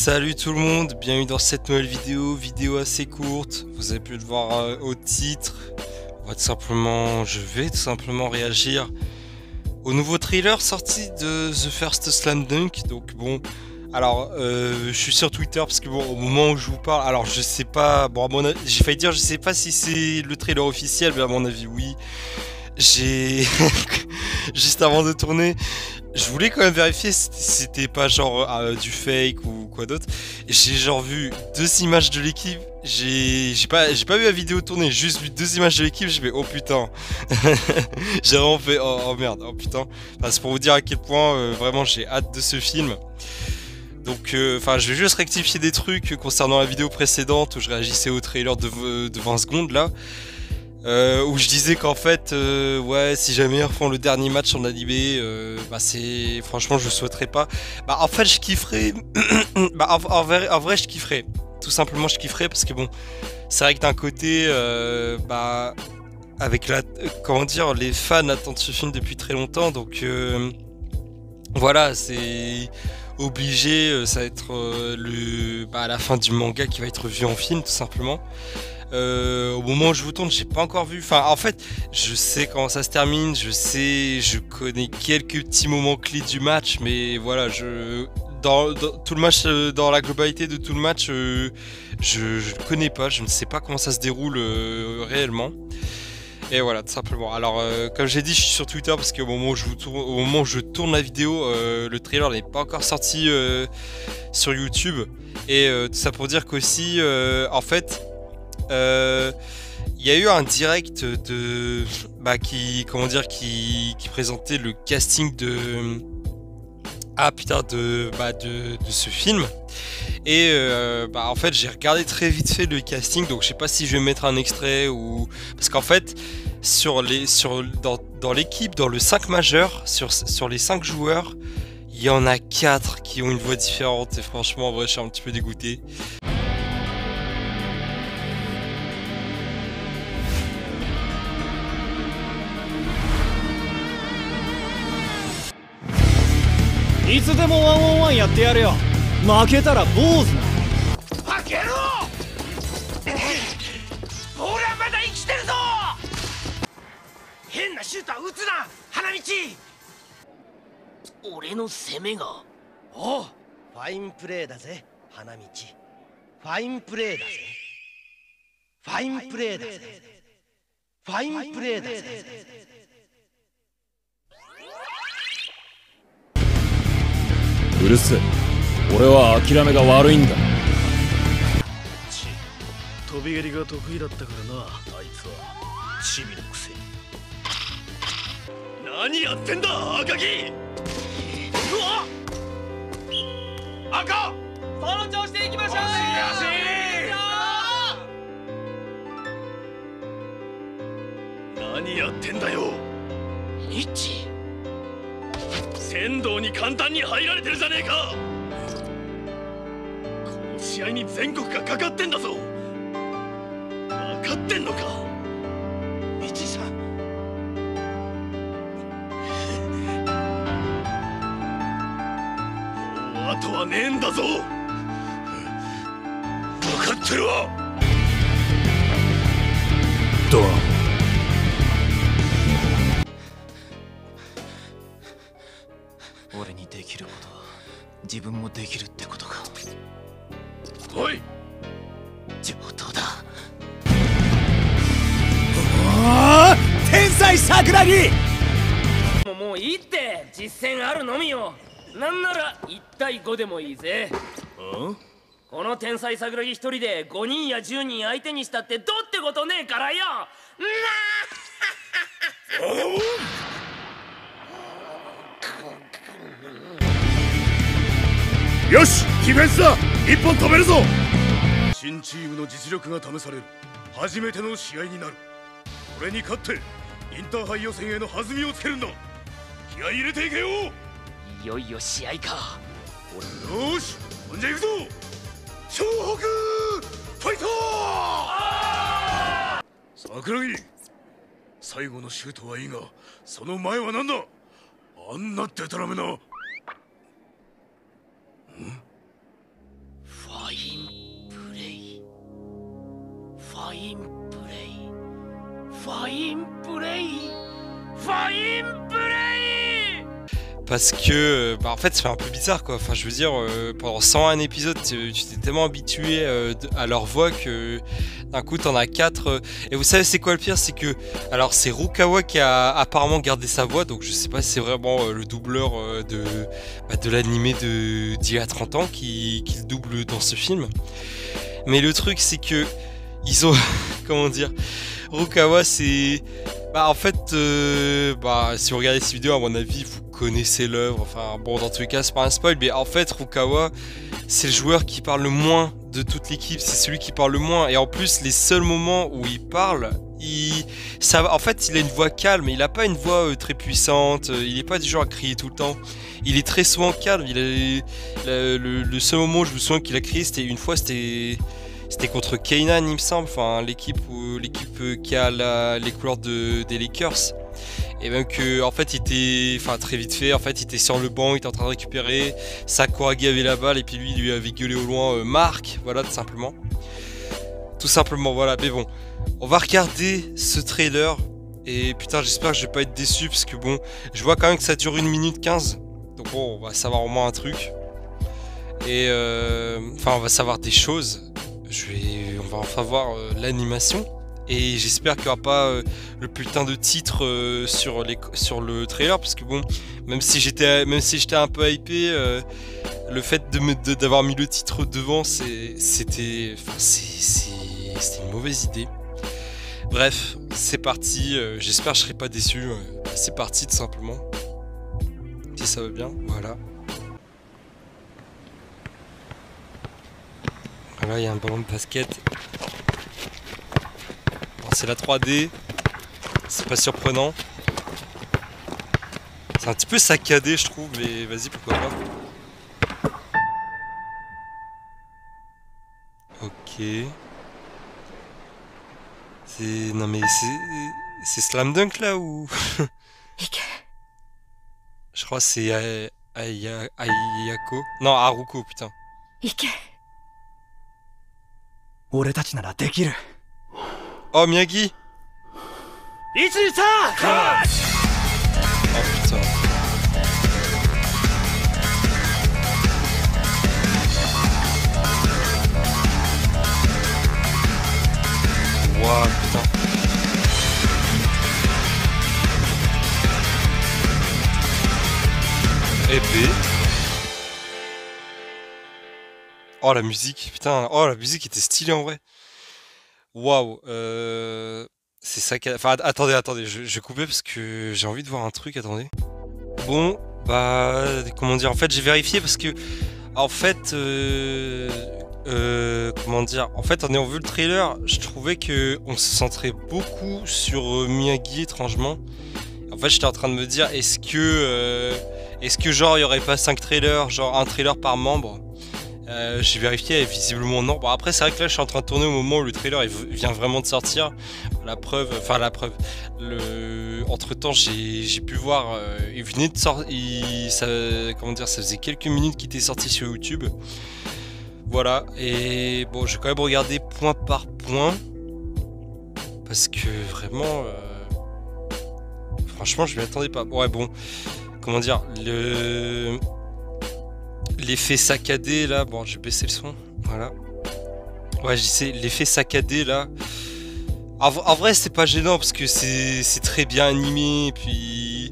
Salut tout le monde, bienvenue dans cette nouvelle vidéo assez courte, vous avez pu le voir au titre. Je vais tout simplement réagir au nouveau trailer sorti de The First Slam Dunk. Donc bon, alors je suis sur Twitter parce que bon, au moment où je vous parle, alors je sais pas, bon à mon avis, j'ai failli dire je sais pas si c'est le trailer officiel, mais à mon avis oui. J'ai juste avant de tourner, je voulais quand même vérifier si c'était pas genre du fake ou quoi d'autre. J'ai genre vu deux images de l'équipe. J'ai pas vu la vidéo tourner, juste vu deux images de l'équipe. J'ai fait oh putain. J'ai vraiment fait oh merde, oh putain. Enfin, c'est pour vous dire à quel point vraiment j'ai hâte de ce film. Donc je vais juste rectifier des trucs concernant la vidéo précédente où je réagissais au trailer de 20 secondes là. Où je disais qu'en fait, ouais, si jamais ils refont le dernier match en animé, c'est franchement, je souhaiterais pas. Bah, en fait, je kifferais. En vrai, je kifferais. Tout simplement, je kifferais parce que bon, c'est vrai que d'un côté, avec comment dire, les fans attendent ce film depuis très longtemps, donc voilà, c'est obligé. Ça va être la fin du manga qui va être vu en film, tout simplement. Au moment où je vous tourne, j'ai pas encore vu. Enfin, en fait, je sais comment ça se termine. Je connais quelques petits moments clés du match, mais voilà, dans tout le match, dans la globalité de tout le match, je connais pas. Je ne sais pas comment ça se déroule réellement. Et voilà, tout simplement. Alors, comme j'ai dit, je suis sur Twitter parce qu'au moment où au moment où je tourne la vidéo, le trailer n'est pas encore sorti sur YouTube. Et tout ça pour dire qu'aussi, en fait. Il y a eu un direct qui présentait le casting de ce film. Et en fait j'ai regardé très vite fait le casting, donc je sais pas si je vais mettre un extrait ou parce qu'en fait dans l'équipe, dans le 5 majeur, sur les 5 joueurs, il y en a 4 qui ont une voix différente et franchement en vrai je suis un petit peu dégoûté.いつでもワンオンワンやってやるよ。負けたら坊主な。バケロ俺はまだ生きてるぞ。変なシューター撃つな、花道。俺の攻めが。おう、ファインプレーだぜ、花道。ファインプレーだぜ。ファインプレーだぜ。ファインプレーだぜ。うるせえ、俺は諦めが悪いんだ。飛び蹴りが得意だったからな、あいつは。チビのくせに。何やってんだ赤木。うわっ、赤、その調子でいきましょう。何やってんだよニッチ。仙道に簡単に入られてるじゃねえか。この試合に全国がかかってんだぞ。分かってんのか道さん。もうあとはねえんだぞ。分かってるわ。ドラン俺にできることは自分もできるってことか。おい、上等だ。天才桜木。もういいって、実戦あるのみよ。なんなら1対5でもいいぜ。この天才桜木一人で5人や10人相手にしたってどうってことねえからよ。よし、ディフェンスだ。一本止めるぞ。新チームの実力が試される初めての試合になる。これに勝ってインターハイ予選への弾みをつけるんだ。気合い入れていけよ。いよいよ試合か。よし、ほんじゃ行くぞ。湘北ファイトー。桜木、最後のシュートはいいが、その前は何だ。あんなデタラメな。ァインプレイファインプレイファインプレイファインプレイ Parce que, bah en fait, c'est un peu bizarre quoi. Enfin, je veux dire, pendant 101 épisodes, tu t'es tellement habitué à leur voix que d'un coup, t'en as 4. Et vous savez, c'est quoi le pire? C'est que, alors, c'est Rukawa qui a apparemment gardé sa voix, donc je sais pas si c'est vraiment le doubleur de l'animé d'il y a 30 ans qui le double dans ce film. Mais le truc, c'est que ils ont, comment dire, Rukawa, c'est, bah en fait, si vous regardez cette vidéo, à mon avis, vous connaissez l'œuvre. Enfin, bon, dans tous les cas, c'est pas un spoil, mais en fait, Rukawa, c'est le joueur qui parle le moins de toute l'équipe. C'est celui qui parle le moins. Et en plus, les seuls moments où il parle, en fait, il a une voix calme. Il a pas une voix très puissante. Il est pas du genre à crier tout le temps. Il est très souvent calme. Le seul moment où je me souviens qu'il a crié, c'était une fois, c'était contre Kainan, il me semble, enfin l'équipe qui a les couleurs des Lakers. Et même que en fait il était, enfin très vite fait, en fait il était sur le banc, il était en train de récupérer, Sakuragi avait la balle et puis lui il lui avait gueulé au loin Marc, voilà tout simplement. Tout simplement voilà, mais bon. On va regarder ce trailer et putain j'espère que je vais pas être déçu parce que bon, je vois quand même que ça dure 1 minute 15. Donc bon, on va savoir au moins un truc. Et enfin on va savoir des choses. On va enfin voir l'animation et j'espère qu'il n'y aura pas le putain de titre sur le trailer parce que bon, même si j'étais un peu hypé, le fait d'avoir mis le titre devant, c'était une mauvaise idée. Bref, c'est parti. J'espère que je serai pas déçu. C'est parti tout simplement. Si ça va bien, voilà. Voilà, il y a un ballon de basket. Bon, c'est la 3D. C'est pas surprenant. C'est un petit peu saccadé, je trouve, mais vas-y, pourquoi pas. Ok. Non mais c'est Slam Dunk là ou... Je crois que c'est Ayako. Non, Haruko, putain. Oh, Miyagi! Oh putain. Wow, putain. Épée. Oh la musique, putain, oh la musique était stylée en vrai. Waouh, c'est ça qui enfin attendez, je vais couper parce que j'ai envie de voir un truc, attendez. Bon, bah, comment dire, en fait j'ai vérifié parce que, en fait, comment dire, en fait en ayant vu le trailer, je trouvais que on se centrait beaucoup sur Miyagi étrangement. En fait j'étais en train de me dire, est-ce que genre il y aurait pas 5 trailers, genre un trailer par membre? J'ai vérifié et visiblement non. Bon après c'est vrai que là je suis en train de tourner au moment où le trailer il vient vraiment de sortir. La preuve, entre temps j'ai pu voir, il venait de sortir, comment dire, ça faisait quelques minutes qu'il était sorti sur YouTube. Voilà, et bon je vais quand même regarder point par point. Parce que vraiment, franchement je m'y attendais pas. Ouais bon, comment dire, l'effet saccadé là, bon j'ai baissé le son, voilà. Ouais je disais, l'effet saccadé là, en vrai c'est pas gênant parce que c'est très bien animé, puis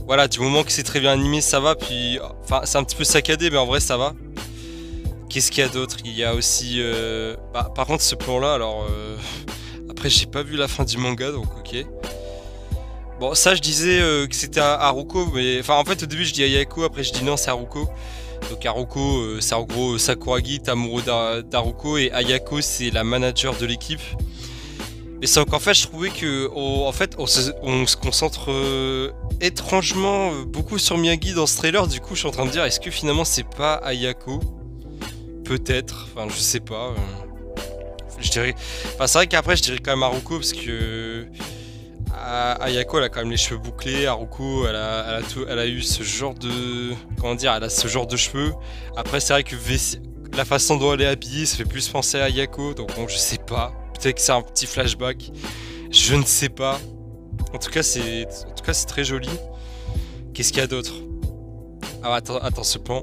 voilà, du moment que c'est très bien animé ça va, puis enfin c'est un petit peu saccadé mais en vrai ça va. Qu'est-ce qu'il y a d'autre? Il y a aussi, par contre ce plan là, alors après j'ai pas vu la fin du manga donc ok. Bon ça je disais que c'était Haruko, mais enfin en fait au début je dis Ayako, après je dis non c'est Haruko. Donc Haruko c'est en gros Sakuragi est amoureux d'Haruko et Ayako c'est la manager de l'équipe. Et c'est qu'en fait je trouvais que en fait on se concentre étrangement beaucoup sur Miyagi dans ce trailer. Du coup je suis en train de dire, est-ce que finalement c'est pas Ayako? Peut-être, enfin je sais pas. Je dirais, enfin c'est vrai qu'après je dirais quand même Haruko parce que Ayako elle a quand même les cheveux bouclés, Haruko elle a eu ce genre de, comment dire, elle a ce genre de cheveux. Après c'est vrai que la façon dont elle est habillée, ça fait plus penser à Ayako, donc bon, je sais pas. Peut-être que c'est un petit flashback. Je ne sais pas. En tout cas, c'est très joli. Qu'est-ce qu'il y a d'autre? Ah, attends, ce plan.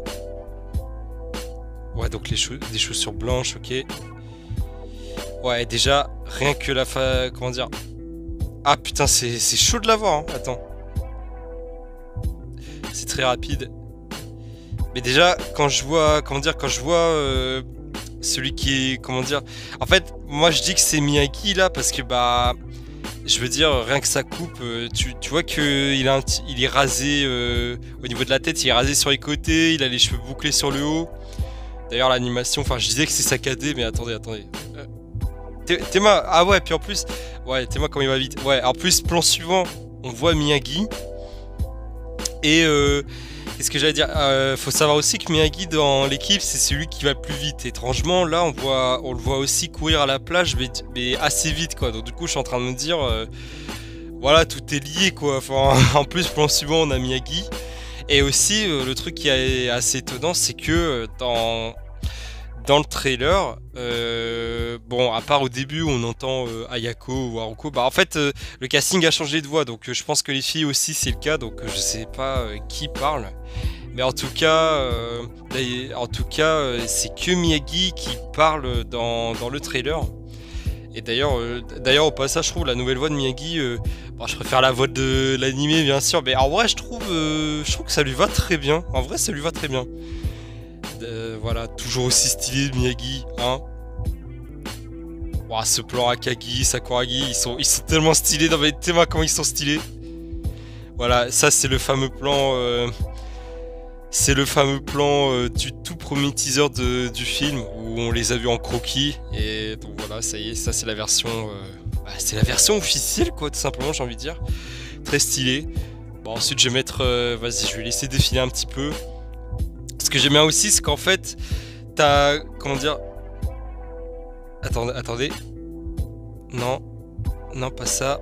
Ouais, donc des chaussures blanches, ok. Ouais, déjà, rien que comment dire? Ah putain, c'est chaud de la voir, hein. Attends. C'est très rapide. Mais déjà, quand je vois, celui qui est, comment dire, en fait, moi je dis que c'est Miyagi là parce que bah, je veux dire, rien que sa coupe, tu vois que il est rasé au niveau de la tête, il est rasé sur les côtés, il a les cheveux bouclés sur le haut. D'ailleurs l'animation, enfin je disais que c'est saccadé, mais attendez. Théma, ah ouais, puis en plus, ouais, Théma quand il va vite. Ouais, en plus plan suivant, on voit Miyagi et qu'est-ce que j'allais dire, faut savoir aussi que Miyagi dans l'équipe c'est celui qui va le plus vite. Étrangement là on le voit aussi courir à la plage mais assez vite quoi. Donc du coup je suis en train de me dire voilà, tout est lié quoi. Enfin, en plus plan suivant on a Miyagi. Et aussi le truc qui est assez étonnant c'est que dans le trailer, bon, à part au début où on entend Ayako ou Haruko, bah en fait le casting a changé de voix, donc je pense que les filles aussi c'est le cas, donc je sais pas qui parle, mais en tout cas, c'est que Miyagi qui parle dans le trailer. Et d'ailleurs au passage je trouve la nouvelle voix de Miyagi, bon, je préfère la voix de l'animé bien sûr, mais en vrai je trouve que ça lui va très bien. En vrai ça lui va très bien. Voilà, toujours aussi stylé Miyagi, hein. Wow, ce plan Akagi, Sakuragi, ils sont tellement stylés. Dans mes thémas, comment ils sont stylés. Voilà, ça c'est le fameux plan. Du tout premier teaser du film où on les a vus en croquis. Et donc voilà, ça y est, ça c'est la version. C'est la version officielle quoi, tout simplement, j'ai envie de dire. Très stylé. Bon, ensuite je vais mettre. Vas-y, je vais laisser défiler un petit peu. Ce que j'aime bien aussi, c'est qu'en fait, t'as... Comment dire? Attendez. Non, pas ça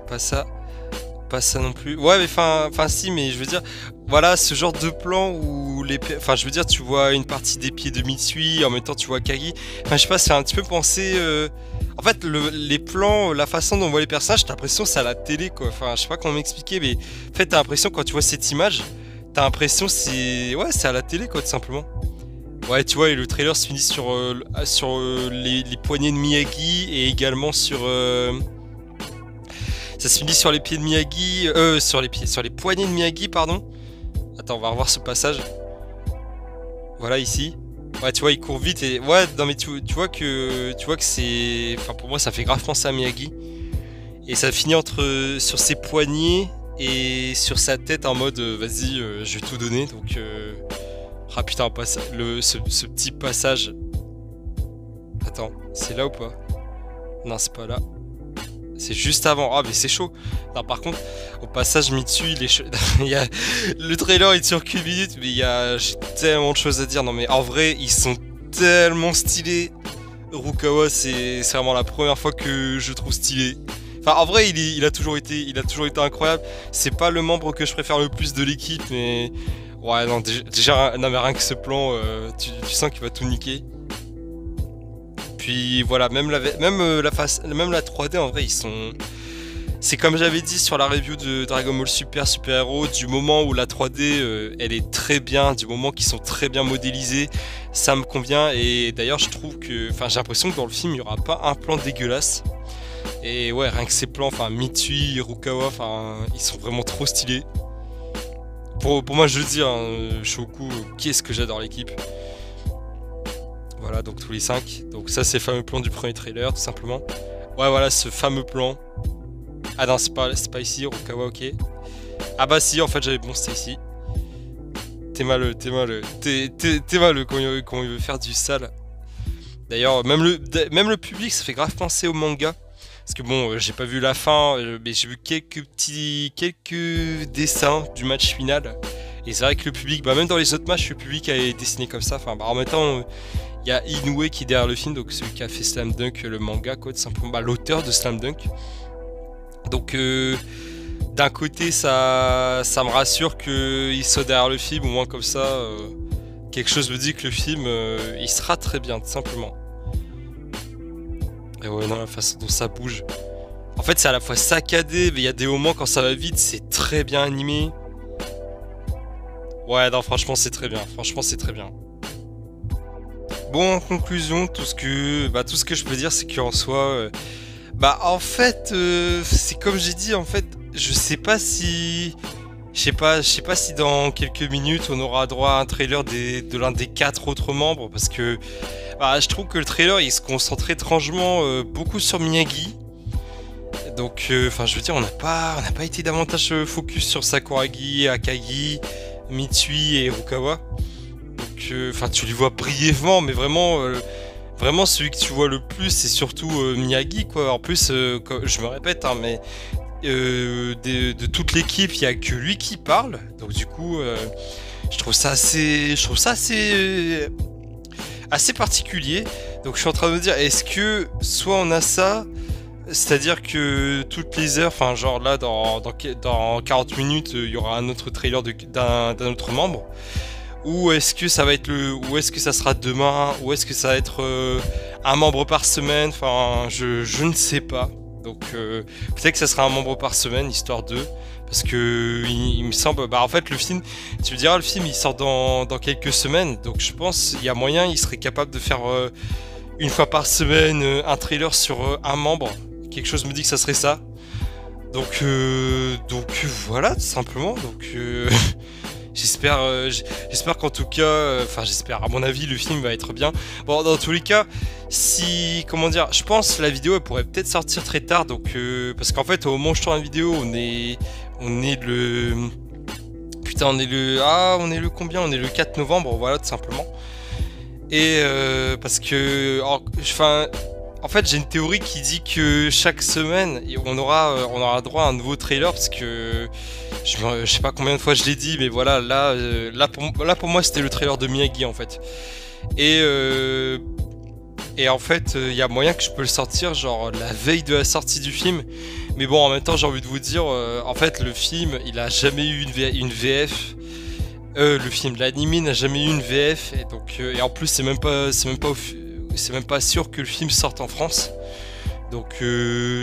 non plus. Ouais, mais enfin si, mais je veux dire, voilà, ce genre de plan où enfin, je veux dire, tu vois une partie des pieds de Mitsui, en même temps tu vois Kagi. Enfin, je sais pas, c'est un petit peu penser... En fait, les plans, la façon dont on voit les personnages, t'as l'impression que c'est à la télé, quoi. Enfin, je sais pas comment m'expliquer, mais en fait, t'as l'impression quand tu vois cette image... T'as l'impression c'est à la télé quoi tout simplement. Ouais tu vois et le trailer se finit sur les poignets de Miyagi et également sur ça se finit sur les pieds de Miyagi, sur les poignets de Miyagi pardon. Attends on va revoir ce passage. Voilà ici. Ouais tu vois il court vite et ouais non mais tu vois que c'est, enfin pour moi ça fait grave penser à Miyagi et ça finit sur ses poignets et sur sa tête en mode vas-y je vais tout donner donc ah putain ce petit passage. Attends c'est là ou pas? Non c'est pas là, c'est juste avant. Ah mais c'est chaud. Non par contre au passage Mitsui il y a... le trailer il dure qu'une minute mais j'ai tellement de choses à dire. Non mais en vrai ils sont tellement stylés. Rukawa c'est vraiment la première fois que je trouve stylé. Enfin, en vrai, il a toujours été incroyable. C'est pas le membre que je préfère le plus de l'équipe, mais ouais, non, déjà, non, mais rien que ce plan, tu sens qu'il va tout niquer. Puis voilà, même la 3D, en vrai, ils sont. C'est comme j'avais dit sur la review de Dragon Ball Super Héros, du moment où la 3D, elle est très bien, du moment qu'ils sont très bien modélisés, ça me convient. Et d'ailleurs, je trouve que, enfin, j'ai l'impression que dans le film, il n'y aura pas un plan dégueulasse. Et ouais, rien que ces plans, enfin Mitsui, Rukawa, enfin ils sont vraiment trop stylés. Pour moi je le dis, hein, Shoku, qu'est-ce que j'adore l'équipe. Voilà, donc tous les 5. Donc ça c'est le fameux plan du premier trailer, tout simplement. Ouais voilà, ce fameux plan. Ah non, c'est pas ici, Rukawa, ok. Ah bah si, en fait j'avais bon, c'était ici. Théma-le quand il veut faire du sale. D'ailleurs, même le public, ça fait grave penser au manga. Parce que bon, j'ai pas vu la fin, mais j'ai vu quelques dessins du match final. Et c'est vrai que le public, bah même dans les autres matchs, le public est dessiné comme ça. Enfin, bah en même temps, il y a Inoue qui est derrière le film, donc celui qui a fait Slam Dunk, le manga, quoi, tout simplement, bah, l'auteur de Slam Dunk. Donc, d'un côté, ça me rassure qu'il soit derrière le film, au moins comme ça, quelque chose me dit que le film, il sera très bien, tout simplement. Et ouais, non, la façon dont ça bouge. En fait, c'est à la fois saccadé, mais il y a des moments quand ça va vite, c'est très bien animé. Ouais, non, franchement, c'est très bien. Franchement, c'est très bien. Bon, en conclusion, tout ce que je peux dire, c'est qu'en soi, en fait, c'est comme j'ai dit, en fait, je sais pas si dans quelques minutes on aura droit à un trailer de l'un des 4 autres membres, parce que je trouve que le trailer il se concentre étrangement beaucoup sur Miyagi. Donc, je veux dire, on n'a pas été davantage focus sur Sakuragi, Akagi, Mitsui et Rukawa. Donc, tu les vois brièvement, mais vraiment, vraiment celui que tu vois le plus, c'est surtout Miyagi, quoi. En plus, je me répète, hein, mais de toute l'équipe, il y a que lui qui parle. Donc, du coup, je trouve ça assez particulier. Donc, je suis en train de me dire, est-ce que soit on a ça, c'est-à-dire que toutes les heures, enfin, genre là, dans 40 minutes, il y aura un autre trailer d'un autre membre. Ou est-ce que ça va être ou est-ce que ça sera demain, ou est-ce que ça va être un membre par semaine, enfin je ne sais pas. Donc peut-être que ça sera un membre par semaine, histoire de, parce que il me semble, en fait le film, tu me diras, le film il sort dans quelques semaines, donc je pense il y a moyen, il serait capable de faire une fois par semaine un trailer sur un membre. Quelque chose me dit que ça serait ça. Donc voilà, tout simplement. Donc j'espère qu'en tout cas, j'espère, à mon avis, le film va être bien. Bon, dans tous les cas, je pense la vidéo elle pourrait peut-être sortir très tard, donc parce qu'en fait, au moment où je tourne la vidéo, on est le combien? On est le 4 novembre, voilà, tout simplement. Et parce que, en fait, j'ai une théorie qui dit que chaque semaine, on aura droit à un nouveau trailer, parce que je sais pas combien de fois je l'ai dit, mais voilà, là pour moi, c'était le trailer de Miyagi, en fait. Et en fait, il y a moyen que je peux le sortir, genre, la veille de la sortie du film. Mais bon, en même temps, j'ai envie de vous dire, en fait, le film, il a jamais eu une VF. L'anime n'a jamais eu une VF, et donc, et en plus, c'est même pas sûr que le film sorte en France. Donc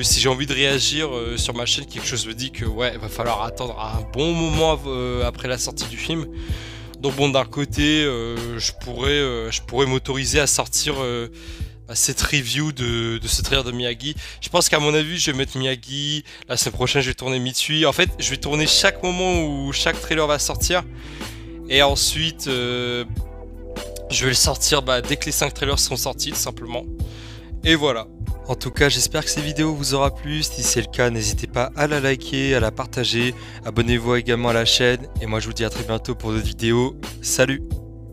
si j'ai envie de réagir sur ma chaîne, quelque chose me dit que ouais, il va falloir attendre un bon moment après la sortie du film. Donc bon, d'un côté, je pourrais m'autoriser à sortir cette review de ce trailer de Miyagi. Je pense qu'à mon avis, je vais mettre Miyagi. La semaine prochaine, je vais tourner Mitsui. En fait, je vais tourner chaque moment où chaque trailer va sortir. Et ensuite, je vais le sortir dès que les 5 trailers seront sortis, tout simplement. Et voilà. En tout cas, j'espère que cette vidéo vous aura plu. Si c'est le cas, n'hésitez pas à la liker, à la partager. Abonnez-vous également à la chaîne. Et moi, je vous dis à très bientôt pour d'autres vidéos. Salut!